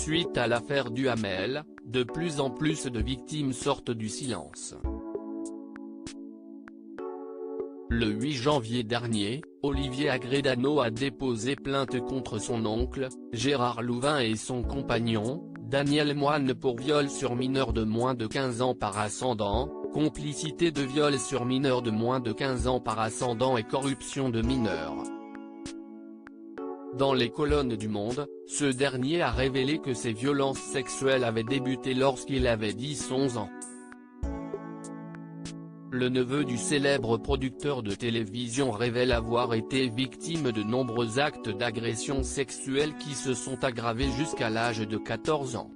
Suite à l'affaire Duhamel, de plus en plus de victimes sortent du silence. Le 8 janvier dernier, Olivier Agredano a déposé plainte contre son oncle, Gérard Louvain et son compagnon, Daniel Moine pour viol sur mineur de moins de 15 ans par ascendant, complicité de viol sur mineur de moins de 15 ans par ascendant et corruption de mineurs. Dans les colonnes du Monde, ce dernier a révélé que ces violences sexuelles avaient débuté lorsqu'il avait 10-11 ans. Le neveu du célèbre producteur de télévision révèle avoir été victime de nombreux actes d'agression sexuelle qui se sont aggravés jusqu'à l'âge de 14 ans.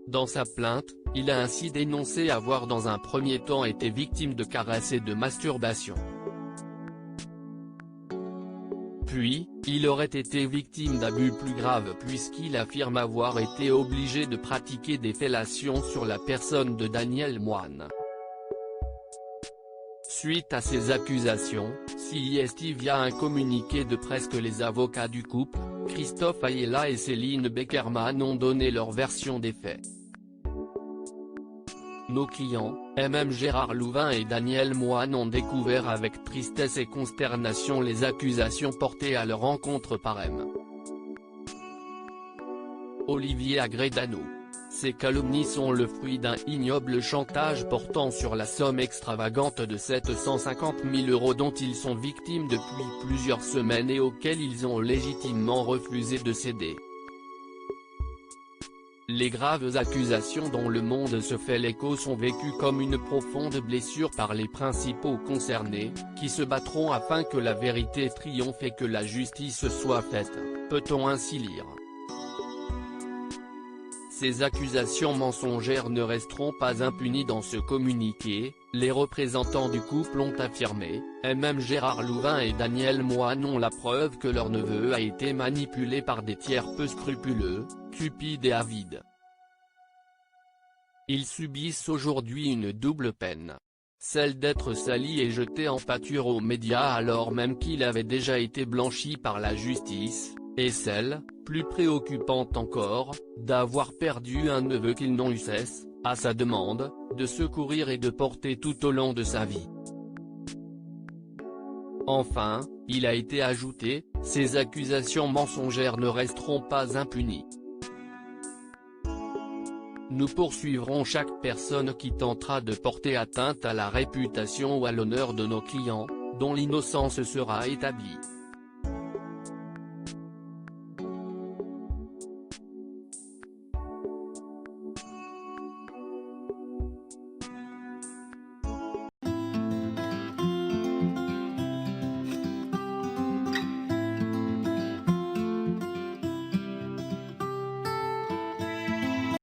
Dans sa plainte, il a ainsi dénoncé avoir dans un premier temps été victime de caresses et de masturbation. Puis, il aurait été victime d'abus plus graves puisqu'il affirme avoir été obligé de pratiquer des fellations sur la personne de Daniel Moine. Suite à ces accusations, CIST via un communiqué de presse que les avocats du couple, Christophe Ayala et Céline Beckerman ont donné leur version des faits. Nos clients, Gérard Louvain et Daniel Moine ont découvert avec tristesse et consternation les accusations portées à leur encontre par Olivier Agredano. Ces calomnies sont le fruit d'un ignoble chantage portant sur la somme extravagante de 750 000 € dont ils sont victimes depuis plusieurs semaines et auxquels ils ont légitimement refusé de céder. Les graves accusations dont le Monde se fait l'écho sont vécues comme une profonde blessure par les principaux concernés, qui se battront afin que la vérité triomphe et que la justice soit faite, peut-on ainsi lire. Ces accusations mensongères ne resteront pas impunies dans ce communiqué, les représentants du couple ont affirmé, et même Gérard Louvain et Daniel Moine ont la preuve que leur neveu a été manipulé par des tiers peu scrupuleux, cupides et avides. Ils subissent aujourd'hui une double peine. Celle d'être sali et jeté en pâture aux médias alors même qu'il avait déjà été blanchi par la justice, et celle, plus préoccupante encore, d'avoir perdu un neveu qu'ils n'ont eu cesse, à sa demande, de secourir et de porter tout au long de sa vie. Enfin, il a été ajouté, ces accusations mensongères ne resteront pas impunies. Nous poursuivrons chaque personne qui tentera de porter atteinte à la réputation ou à l'honneur de nos clients, dont l'innocence sera établie.